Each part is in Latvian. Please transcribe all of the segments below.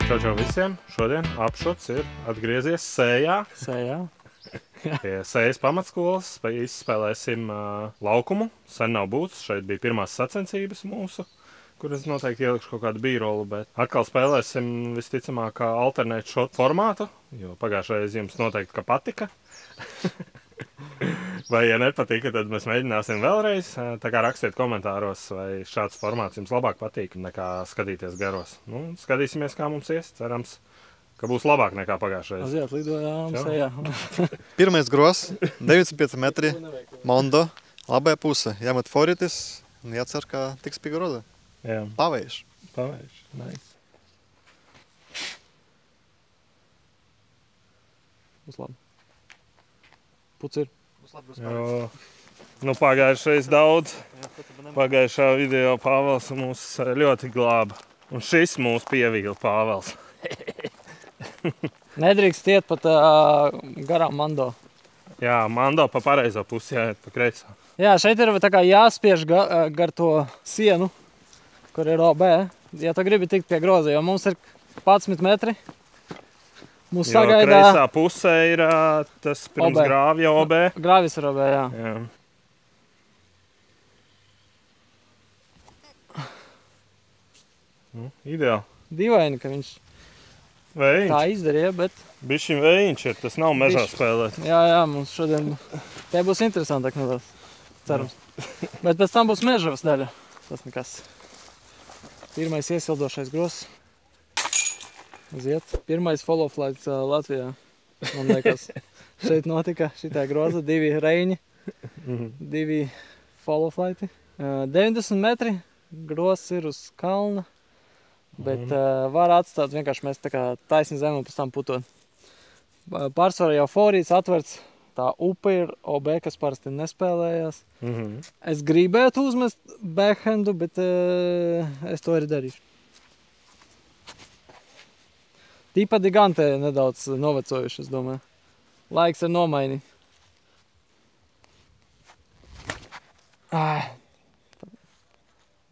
Čau visiem! Šodien apšuts ir atgriezies Sējā. Pie Sējas pamatskolas izspēlēsim laukumu. Sen nav būts. Šeit bija pirmās sacensības mūsu, kuras noteikti ielikšu kaut kādu bīrolu, bet atkal spēlēsim visticamāk alternēt šotu formātu, jo pagājušajā jums noteikti, ka patika. Vai, ja nepatika, tad mēs mēģināsim vēlreiz. Tā kā rakstiet komentāros, vai šāds formāts jums labāk patīk nekā skatīties garos. Nu, skatīsimies, kā mums ies. Cerams, ka būs labāk nekā pagājušajā. Aiziet, lidojām Sējā. Pirmais gros, 95 metri, Mondo, labajā puse. Jāmet foritis un jācer, ka tiks pie groza. Jā. Pavējš. Nice. Būs labi. Puts ir. Jo, nu pagājušais daudz. Pagājušā video Pāvels mūs ļoti glāba. Un šis mūs pievīla Pāvels. Nedrīkst iet pat garām Mando. Jā, Mando pa pareizo pusi jāiet pa kreiso. Jā, šeit ir tā kā jāspiež gar to sienu, kur ir OB. Ja tu gribi tikt pie groza, jo mums ir 11 metri. Mums Jo kreisā pusē ir tas pirms OB. grāvja OB. Grāvis ir OB, jā. Jā. Nu, ideāli. Dīvaini, ka viņš Vējiņš. tā izdarīja, bet Bišķiņ vējiņš ir, tas nav mežā spēlēt. jā, mums šodien te būs interesantāk nedaudz. Cerams. Bet pēc tam būs mežavas daļa. Tas nekas. Pirmais iesildošais gross. Uziet. Pirmais follow flights Latvijā. Man liekas, šeit notika šitā groza. 2 reiņi, 2 follow flighti. 90 metri. Gross ir uz kalna. Bet var atstāt vienkārši mēs tā kā taisni zem un pēc tam putot. Pārsvarā jau forīts atverts. Tā upe ir OB, kas parasti nespēlējās. Es gribētu uzmest backhandu, bet es to arī darīšu. Tīpa Digante nedaudz novecojuši, es domāju. Laiks ir nomainīt.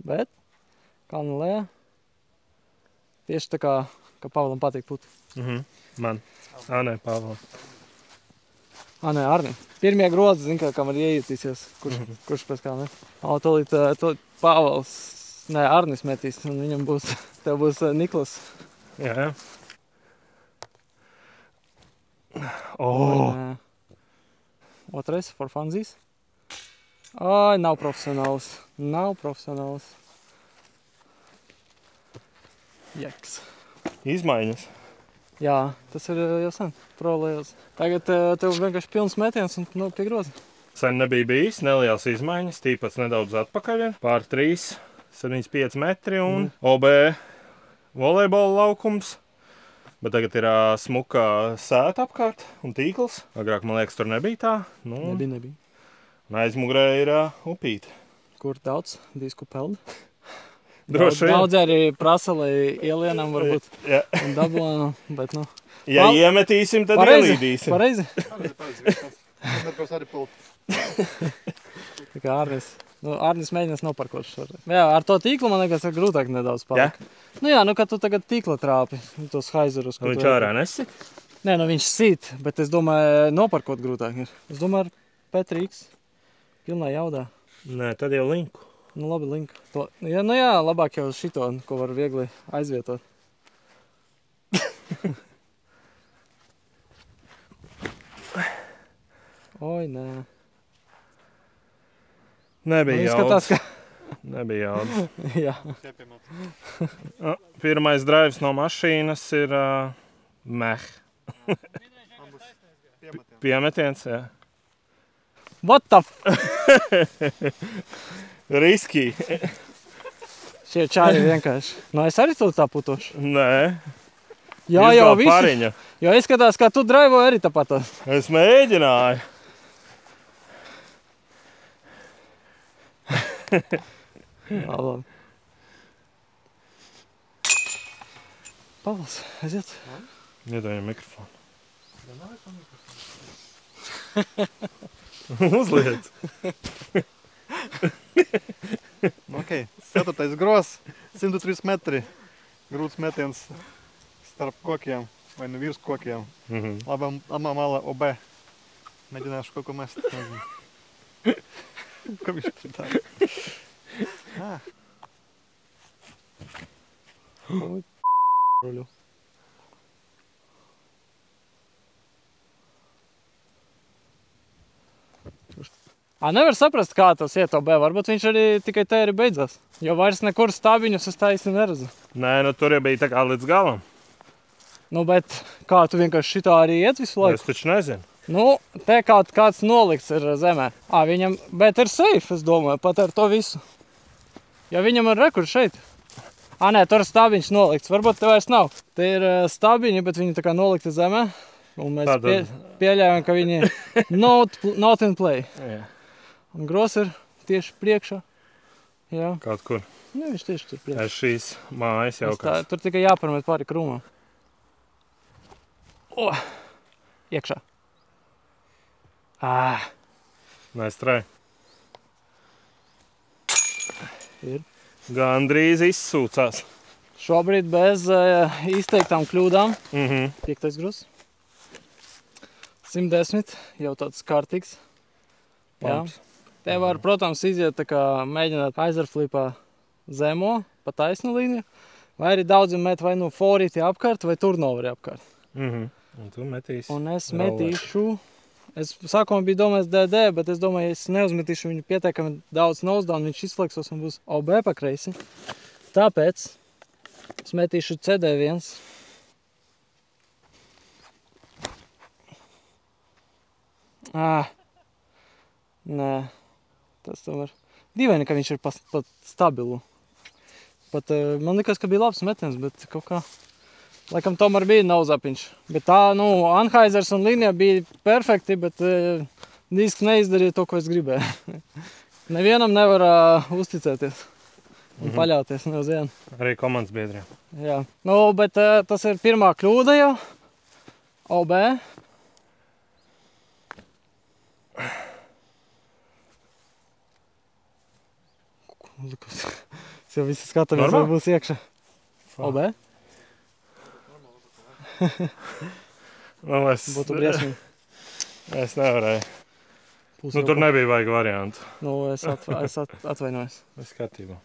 Bet, kalna lejā. Tieši tā kā Pavlam patīk put. Man. Nē, Pāvela. Nē, Arni. Pirmie grozi, zin, kam var iejutīsies. Kurš pēc kā, ne? Tolīt Pāvels, Arnis metīs, un viņam būs, tev būs Niklas. Jā. Otrais, for funsies. Ai, nav profesionāls. Jeks. Izmaiņas. Jā, tas ir jau sen. Prolējos. Tagad tev vienkārši pilns metiens un pie groza. Sen nebija bijis, nelielas izmaiņas, tīpats nedaudz atpakaļ. Pār 3, 75 metri un OB volejbola laukums. Bet tagad ir smuka sēta apkārt un tīkls. Agrāk, man liekas, tur nebija tā. Nu, Nebija. Un aizmugurē ir upīte. Kur daudz disku peld? Droši vien. Daudz arī prasa, lai ielienam varbūt Ja, un dabūnu, bet nu. ja iemetīsim, tad ielīdīsim. Pareizi. Neprasa arī pult. Tā kā Arnis. Nu, Arnis mēģinās noparkot šoreiz. Jā, ar to tīklu man liekas ir grūtāk nedaudz palikt. Nu jā, nu kad tu tagad tīkla trāpi, tos haizerus. Viņš ārā nesit? Nē, nu viņš sit, bet es domāju, noparkot grūtāk ir. Es domāju, ar Petrīks pilnā jaudā. Nē, tad jau linku. Nu labi, link. To, ja, nu jā, labāk jau šito, ko var viegli aizvietot. Oi, nē. Nebija Izskatās, jaudas. Nebija jaudas. Jā. Pirmais drives no mašīnas ir meh. Piemetiens, jā. What the f... Riskī. Šie čāri vienkārši. Nu, es arī to tā putošu. Nē. Jā, jau Izglāb visi. pariņa. Jo izskatās, kā tu draivoji arī tāpat. Es mēģināju. Labi. Pavels, aiziet. Iedod viņam mikrofonu. Uzliec. Ok, 4. gros, 103 metri. Grūts metiens starp kokiem vai nu virs kokiem. Mhm. Labā mala OB. Mēģināšu kaut ko mest. Nezinu. Ko viņš tur dara? Ruļu. Nevar saprast, kā tas iet OB. Varbūt viņš arī tikai te arī beidzās. Jo vairs nekur stābiņus es tā īsti neredzu. Nē, nu tur jau bija tā kā līdz galam. Nu, bet kā tu vienkārši šitā arī iet visu laiku? Es taču nezinu. Nu, te kāds nolikts ir zemē. Viņam, bet ir safe, es domāju, pat ar to visu. Ja viņam ir rekur šeit. Nē, tur stābiņš nolikts. Varbūt te vairs nav. Te ir stābiņi, bet viņi tā kā nolikti zemē. Un mēs pieļājam, ka viņi not in play. Jā. Un gros ir tieši priekšā. Jā. Kaut kur. Nu, viņš tieši tur priekšā. Es šīs mājas jaukās. Tur tikai jāparmet pāri krūmā. Iekšā. Nice try. Ir. Gandrīz izsūcās. Šobrīd bez izteiktām kļūdām. 5. grus. 110, jau tāds kārtīgs. Jā. Te var, protams, iziet tā kā mēģināt aizarflipā zemo, pa taisnu līniju. Vai arī daudzi met vai nu forīti apkārt, vai turnoveri apkārt. Un tu metīsi. Un es metīšu. Es sākumā biju domājis DD, bet es domāju, ja es neuzmetīšu viņu pietiekami daudz nosedown, viņš izslēgsos un būs OB pa kreisi. Tāpēc es metīšu CD1. Nē, tas tomēr dīvaini, ka viņš ir pat stabilu. Pat man likās, ka bija labs metiens, bet kaut kā laikam tomēr bija nauzapiņš. Bet tā, nu, Anhaizers un līnija bija perfekti, bet disks neizdarīja to, ko es gribēju. Nevienam nevar uzticēties un paļauties ne uz vienu. Arī komandas biedriem. Jā, nu, bet tas ir pirmā kļūda jau. OB. Es jau visi skatāmies, vai būs iekšā. OB? Būtu briesmīgi. Es nevarēju. Nu, tur nebija vajag variantu. Nu, es atvainojos. Es skatībā.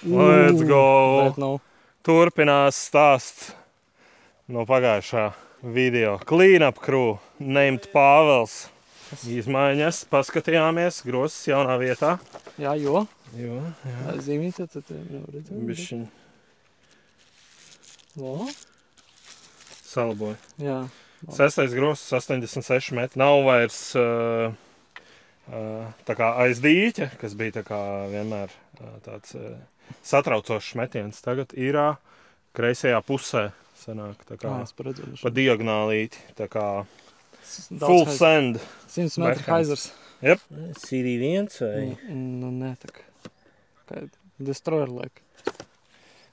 Let's go! Bet, nu. Turpinās stāsts no pagājušā video. Clean up crew, named Pāvels. Izmaiņas, paskatījāmies, grozs jaunā vietā. Jā, jo? Jo, jā. Zīmīte, tad redzam. Bišķiņ. O? Salaboja. Jā. 6. grozs, 86 metri. Nav vairs tā kā aiz dīķa, kas bija tā kā vienmēr tāds satraucošs metiens. Tagad ir kreisajā pusē sanāk tā kā pa diagonālīti, tā kā full send. 100 metru haizers. Jep. CD1 vai? Nu, ne, tā kā destroyer laika.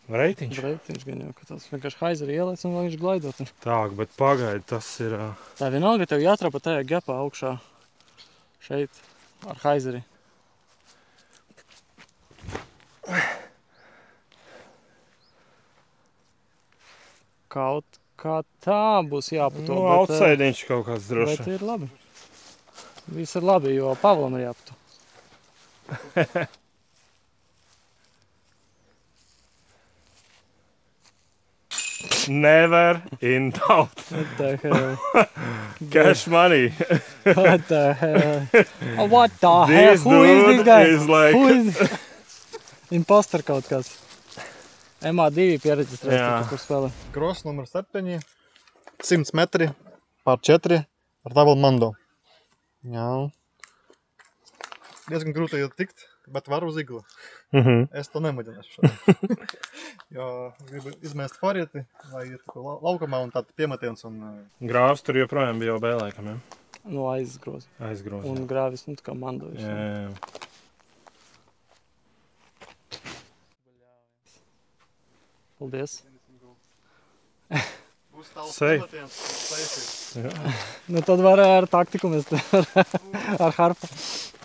Reitiņš? Reitiņš gan jau, ka tas vienkārši haizeri ielēc un viņš glaidot. Tā, bet pagaidi, tas ir... Tā vienalga, tev jātrapa tajā gapā augšā. Šeit, ar haizeri. Kaut kā tā būs jāpato. Nu, outside-iņš kaut kāds droši. Bet ir labi. Viss ir labi, jo Pavlam ir jāpato. Never in doubt. What the hell? Cash money. What the hell? Oh, what the hell? Who is this guy? Is like... Who is... Imposter kaut kāds. MA2 piereģistrēs, kur spēlē. Gross numur 7. 100 metri pār 4 ar double mando. Jā. Diezgan grūti jau tikt, bet varu uz iglu. Es to nemēģināšu šodien. Jo gribu izmēst forieti, lai ir laukumā un tāda piemetiens. Un... Grāvs tur joprojām bija jau bēlēkam, ja? Nu, aizgrozi. Aizgrozi. Un grāvis, nu, tā kā mando. Jā. Paldies. Būs tāls Safe. piemetiens, safe. Nu, tad var ar taktiku mēs ar harpu.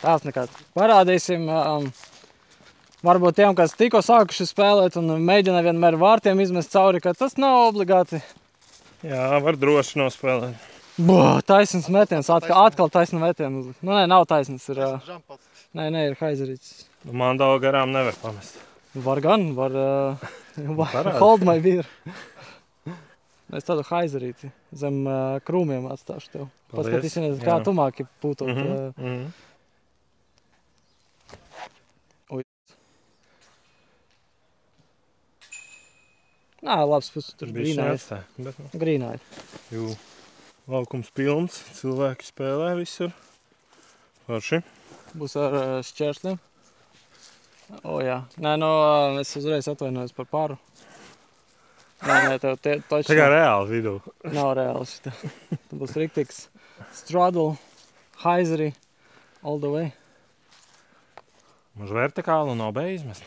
Tās nekāds. Parādīsim varbūt tiem, kas tikko sākuši spēlēt un mēģina vienmēr vārtiem izmest cauri, ka tas nav obligāti. Jā, var droši nospēlēt. Taisns metiens, atkal taisna metiens. Nu, nē, nav taisns, ir... Nē, ir haizerīts. Man daudz garām nevar pamest. Var gan, var hold my beer. Es tādu haizerīti zem krūmiem atstāšu tev. Paskatīsimies, kā tumāki pūtot. Nā, labs, tur grīnāji. Jū, laukums pilns, cilvēki spēlē visur. Forši. Būs ar šķēršļiem. Jā. Nē, es uzreiz atvainojos par pāru. Nē, tev toči... Tā kā reāli vidū. Nav reāli šitā. Tu būs riktīgs straddle, haizeri, all the way. Mums vertikāli un obē izmest.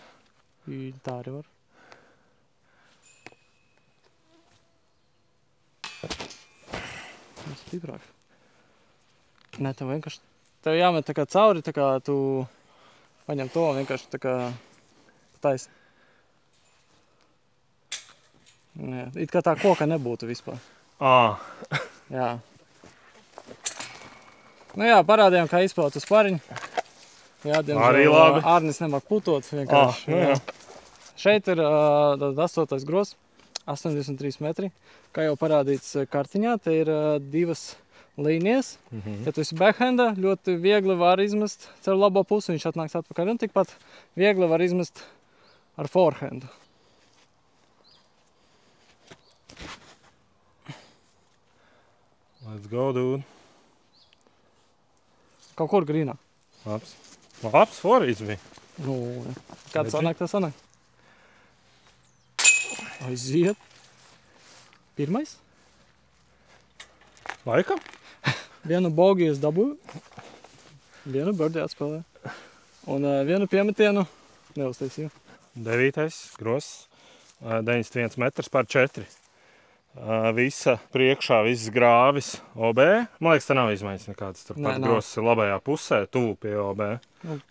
Tā arī var. Stiprāk. Nē, tev vienkārši... Tev jāmet tā kā cauri, tā kā tu paņem to vienkārši tā kā taisni. Nē, it kā tā koka nebūtu vispār. Jā. Nu jā, parādījām, kā izpēt uz pariņu. Jā, arī labi. Ārnis nemāk putot vienkārši. Jā. Šeit ir 8. gros, 83 metri. Kā jau parādīts kartiņā, te ir 2 līnijas. Ja tu esi backhandā, ļoti viegli var izmest caur labo pusi, viņš atnāks atpakaļ. Un tikpat viegli var izmest ar forehandu. Let's go, dude. Kaut kur grīnā. Labs forīts bija. Nu, kāds sanāk, tas sanāk. Aiziet. Pirmais. Laikam? Vienu bogiju es dabūju. Vienu birdie atspēlēju. Un vienu piemetienu neuztaisīju. 9. gross, 91 metrs par 4. Visa priekšā, viss grāvis OB. Man liekas, tā nav izmaiņas nekādas. Turpat gross ir labajā pusē, tuvu pie OB.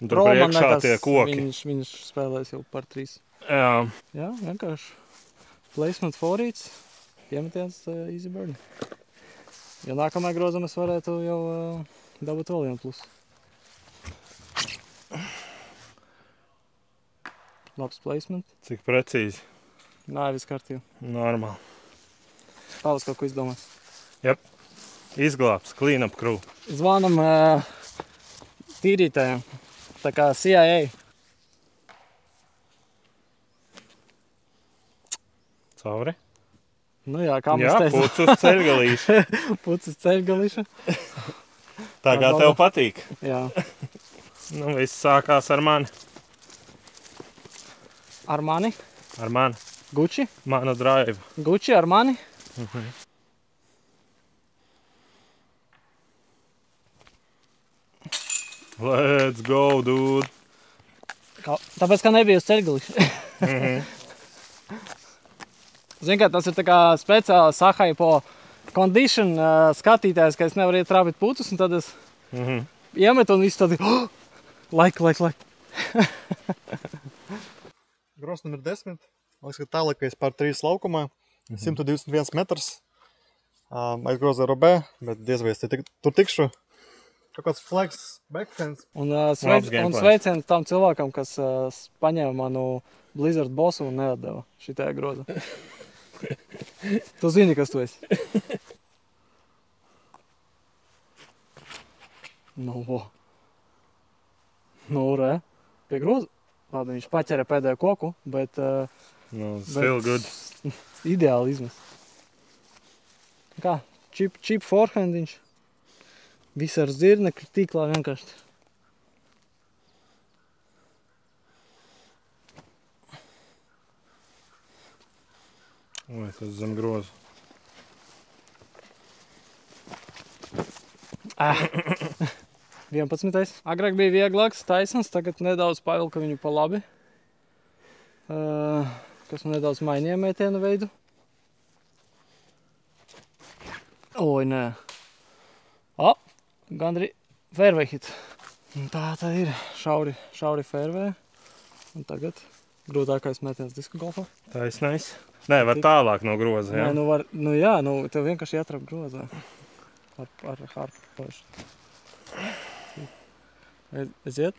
Tur priekšā tie koki. Viņš spēlēs jau par 3. Jā. Jā, vienkārši. Placement forīts, piemetiens easy birdie. Ja nākamajā grozā mēs varētu jau dabūt vēl vienu plusu. Labs placement. Cik precīzi? Nē, viss kārtībā. Normāli. Pāvils kaut ko izdomās. Jep. Izglābs, clean up crew. Zvanam tīrītājiem. Tā kā CIA. Cauri? Nu jā, kā mēs teicām. Jā, pucus ceļgalīša. Pucus ceļgalīša. Tā kā tev patīk. Jā. Nu, viss sākās ar mani. Ar mani? Ar mani. Gucci? Mana drive. Gucci ar mani? Let's go, dude. Tāpēc, ka nebija uz ceļgalīša. Zin kā, tas ir tā kā speciāli sahaipo condition skatītājs, ka es nevaru iet trāpīt putus, un tad es iemetu un visu tad like. Gross numur 10. Man liekas, ka tālākais par 3 laukumā. 121 metrs. Aizgroza ar OB, bet diez vai es tur tikšu. Kaut kāds flex backhands. Un sveiciens tam cilvēkam, kas paņēma manu Blizzard bossu un neatdeva šitajā groza. Tu zini, kas tu esi. Nu, re. Pie groza. Labi, viņš paķēra pēdējo koku, bet... Still good. Ideāli izmes. Kā? Cheap forehand viņš. Viss ar zirnekļu tīklā vienkārši. Vai tas zem groza? 11. Agrāk bija vieglāks, taisns, tagad nedaudz pavilka viņu pa labi. Kas nedaudz mainīja mētienu veidu. Oi, nē. Gandrīz fairway hit. Tā tad ir šauri fairway. Un tagad grūtākais metiens disku golfā. Taisnais. Nē, var tālāk no groza, jā? Nē, nu var, nu jā, nu tev vienkārši jātrap grozā. Ar harpu. Aiziet?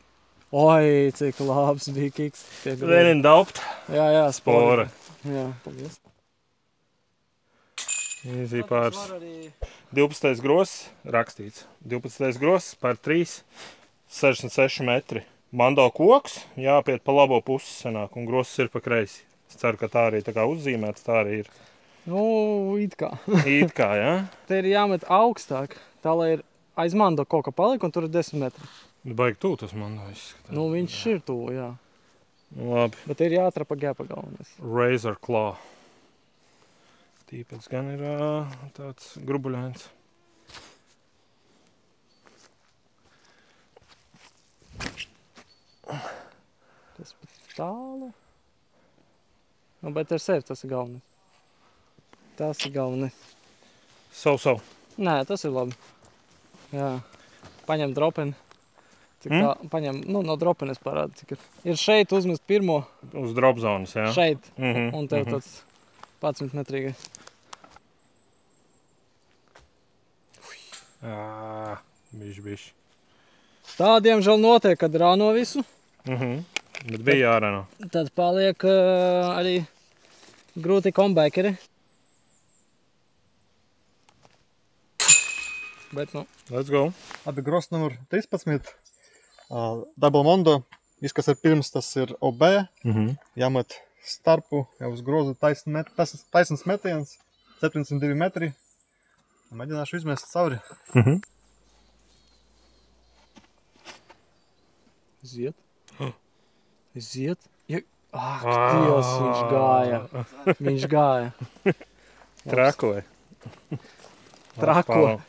Oi, cik labs bija kiks. Vienin daupt. Jā, Spora. Jā, paldies. Easy pārs. 12. gross rakstīts. 12. gross par 3, 66 metri. Mando koks, jāpiet pa labo pusi sanāk, un gross ir pa kreisi. Es ceru, ka tā arī tā kā uzzīmēts, tā arī ir. Nu, it kā. It kā, jā? Te ir jāmet augstāk, tā lai ir aiz mando kaut kā palika, un tur ir 10 metri. Baigi tū tas mando izskatās. Nu, viņš ir tuvu, jā. Labi. Bet ir jātrapa gēpa galvenais. Razor claw. Tīpēc gan ir tāds grubuļains. Tas pat tālu. Nu, bet ar sevi tas ir galvenais. Tas ir galvenais. Sau. Nē, tas ir labi. Jā. Paņem dropeni. Cik tā, paņem, nu, no dropenes parāda, cik ir. Ir šeit uzmest pirmo. Uz drop zonas, jā? Šeit. Un tev tāds 11 metrīgais. Bišķi. Tā, diemžēl, notiek, kad rāno visu. Bet bija jārāno. Tad paliek arī grūti comebackeri. Bet, nu. Let's go. Abi gross numur 13. Double mondo. Viss, kas ir pirms, tas ir OB. Jāmet starpu, jau uz grozu taisns metiens. 72 metri. Mēģināšu izmest cauri. Iziet. Iziet. Dievs, viņš gāja. Viņš gāja. Trakoja.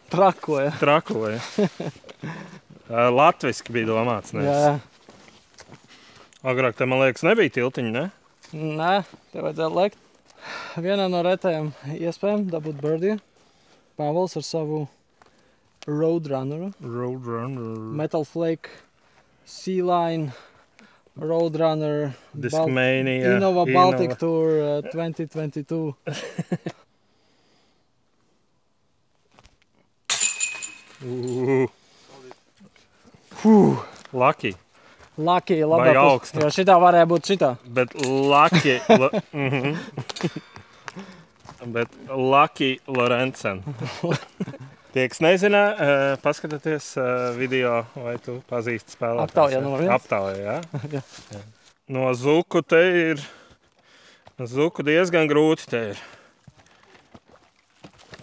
Trakoja. Latviski bija domāts, nevis? Jā. Agrāk te, man liekas, nebija tiltiņi, ne? Nē, tev vajadzētu lekt. Vienā no retajām iespējām dabūt birdie. Pāvils ar savu Roadrunneru. Metal Flake, Sea Line, Roadrunner, Discmania, Innova Baltic Tour 2022. Lucky. Lucky, Vai labāk. augsta. Jo šitā varēja būt šitā. Bet Lucky... Bet Lucky Lorencen. Tie, kas nezina, paskatieties video, vai tu pazīsti spēlētājs. Aptaujā numur 1. Aptaujā, jā? Jā. No Zuku te ir... Zuku diezgan grūti te ir.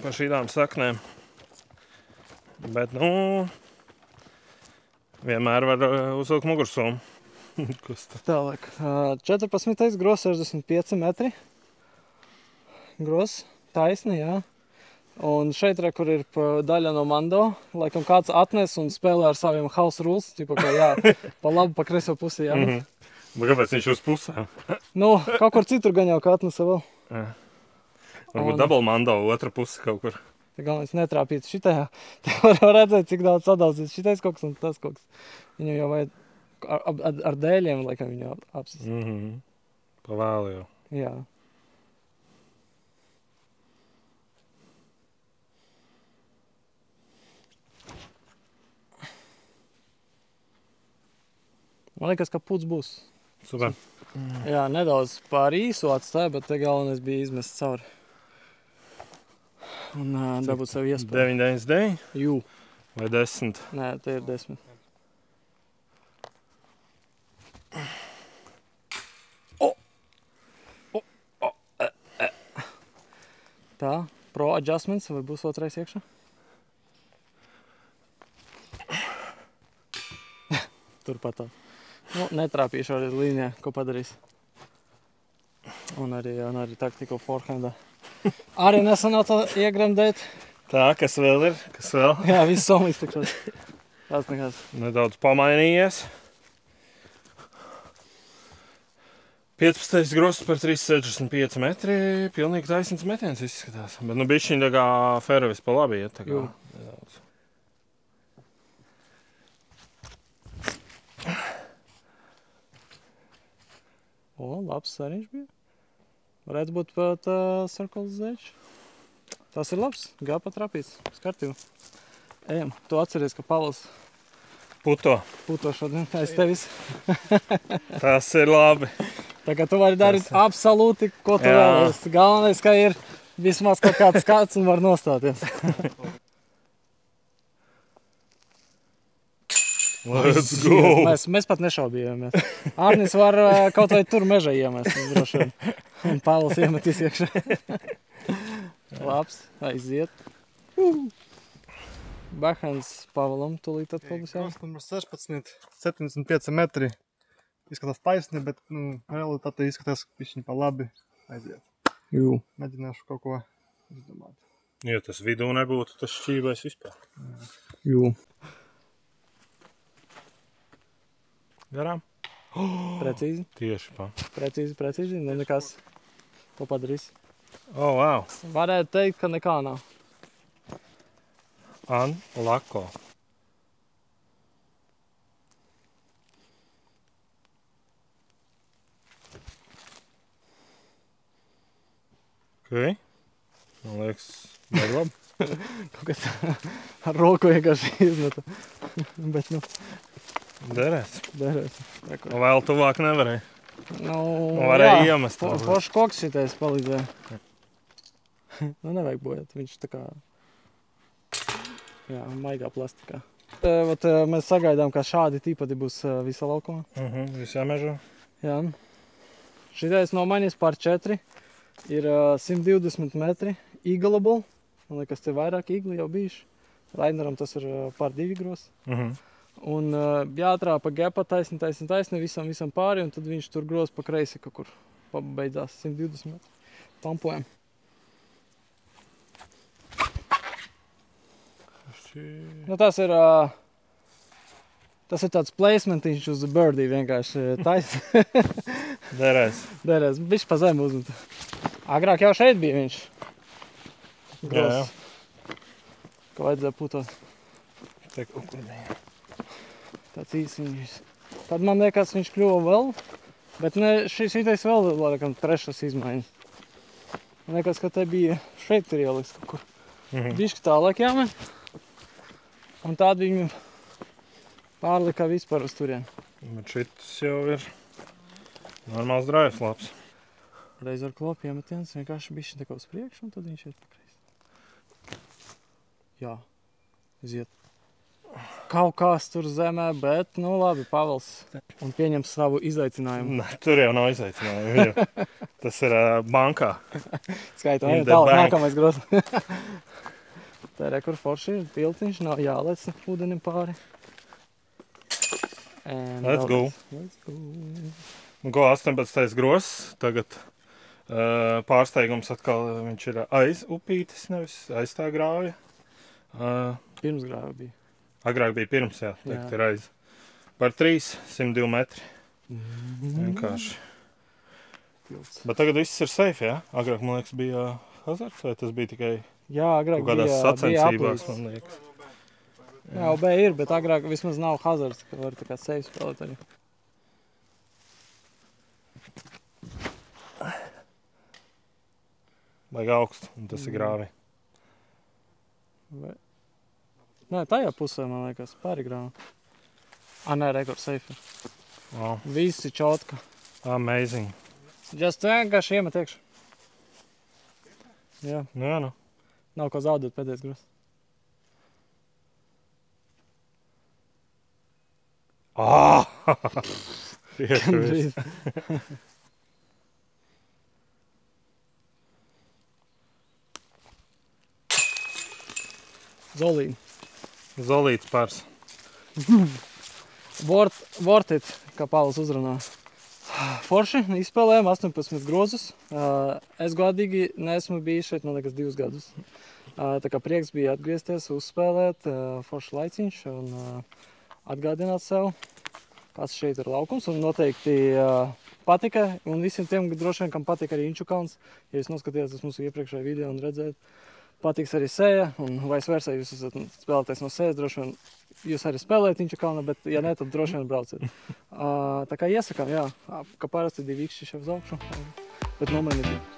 Pa šīdām saknēm. Bet, nu... Vienmēr var uzvilkt mugursomu. Tālāk. 14. gross 65 metri. Gross, taisni, jā. Un šeit, kur ir daļa no mando, laikam kāds atnes un spēlē ar saviem house rules, tipa, ka jā, pa labu, pa kreiso pusi, jā. Kāpēc viņš uz pusēm? Nu, kaut kur citur gan jau kā atnesa vēl. Varbūt double mando otra puse kaut kur. Tā galvenais netrāpīt šitajā. Te var redzēt, cik daudz sadaudzīs šitais koks un tas koks. Viņu jau vajag ar dēļiem, laikam viņu apsas. Pa vēlu jau. Jā. Man liekas, ka puts būs. Super. Jā, nedaudz pār īsu atstāja, bet te galvenais bija izmest cauri. Un dabūt sev iespēju. 9,99? Jū. Vai 10? Nē, te ir 10. Tā, pro adjustments, vai būs otrais iekšā? Turpat tā. Nu, netrāpīšu arī līnijā, ko padarīs. Un arī taktiko forehandā. Arī nesanāca iegremdēt. Tā, kas vēl ir? Kas vēl? Jā, viss somlīs tikšos. Tās nekās. Nedaudz pamainījies. 15. gross par 365 metri. Pilnīgi taisnīgs metiens izskatās. Bet nu bišķiņ tā kā fairways pa labi iet. Tā kā nedaudz. Labs sariņš bija. Varētu būt pat Circle Z. Tas ir labs, gā pat rapīts, skartīvu. Ejam, tu atceries, ka Pavls Puto. šodien aiz tevis. Tas ir labi. Tā kā tu vari darīt absolūti, ko tu vēlies. Galvenais, ka ir vismaz kaut kāds skats un var nostāties. Let's go! Mēs pat nešaubījāmies. Arnis var kaut vai tur mežā iemest, droši vien. Un Pavls iemetīs iekšā. Labs, aiziet. Backhands Pavlam tūlīt atkal būs Gross numur 16, 75 metri. Izskatās taisni, bet realitāte izskatās pišķiņ pa labi. Aiziet. Jū. Mēģināšu kaut ko izdomāt. Ja tas vidū nebūtu, tas šķībais vispār. Jū. Garām? Precīzi. Tieši pa. Precīzi. Nekas. Ko padarīs? Oh, wow. Varētu teikt, ka nekā nav. Lako. Ok. Man liekas, ir labi. Kaut kas ar roku vienkārši izmeta. Bet, Derēs. derēs. Vēl tuvāk nevarēja. Varēja iemest. Foršs koks šitais palīdzēja. Nevajag bojāt, viņš tā kā... Jā, maigā plastikā. Mēs sagaidām, ka šādi tīpadi būs visa laukumā. Visā mežā. Jā. Šitais no manis par 4 ir 120 metri. Eagleable. Man liekas, te vairāk igli jau bijuši. Raineram tas ir par 2 gros. Un jāatrāpa gepa taisni, visam pāri, un tad viņš tur gros pa kreisi kaut kur pabeidzās 120 metri. Pampojam. Tas ir tāds placementiņš uz birdie vienkārši taisni. Derēs. Derēs, bišķi pa zemu uzmet. Agrāk jau šeit bija viņš. Jā. Ka vajadzēja putot. Te kaut kur bija. Tāds īsiņš. Tad man liekas, viņš kļuva vēl, bet šitais vēl laikam trešas izmaiņas. Man liekas, ka te bija šeit ir ieliks kaut kur. Bišķi tālāk jāmen. Un tādi viņu pārlika vispār uz turien. Bet šitas jau ir normāls drives labs. Reiz ar klopu iemetiens, vienkārši bišķi tā kā uz priekšu, un tad viņš iet pa kreisi. Jā, iziet. Kaut kas tur zemē, bet, labi, Pavels. Un pieņems savu izaicinājumu. Ne, tur jau nav izaicinājumu. Tas ir bankā. Skaitā, tālāk nākamais gros. Tā ir kur forši ir tiltiņš, nav jālec ūdenim pāri. Let's go. Go 18. gross. Tagad pārsteigums atkal viņš ir aiz upītes, nevis aiz tā grāvja. Pirms grāvja bija. Agrāk bija pirms, jā. Tagad ir aiz. Par 3, 102 metri. Vienkārši. Bet tagad viss ir safe, jā? Agrāk, man liekas, bija hazards, vai tas bija tikai... Jā, agrāk kādās sacensībās, man liekas. Jā, OB ir, bet agrāk vismaz nav hazards, ka var tā kā safe spēlēt arī. Vajag augstu, un tas ir grāvi. Nē, tajā pusē, man liekas, pāri grāvi. Nē, rekord safe ir. Wow. Visi čotka. Amazing. Just vienkārši iemet iekšu. Jā. Jā, Nav ko zaudēt pēdējais gros. Tieši. Zolīni. Zolīts pārs. Worth it, kā Pāvils uzrunā. Forši, izspēlējām 18 grozus. Es godīgi neesmu bijis šeit, man liekas, 2 gadus. Tā kā prieks bija atgriezties, uzspēlēt, forši laiciņš un atgādināt sev, kāds šeit ir laukums. Un noteikti patika, un visiem tiem droši vien, kam patika arī Inču kalns. Ja jūs noskatījāties mūsu iepriekšējā video un redzēt, patiks arī sēja, un vice versa, jūs esat spēlētājs no sējas, droši vien jūs arī spēlējat Inča kalna, bet ja ne, tad droši vien brauciet. Tā kā iesakām, jā, ka parasti 2 ikšķi šeit uz augšu, bet numuri nebija.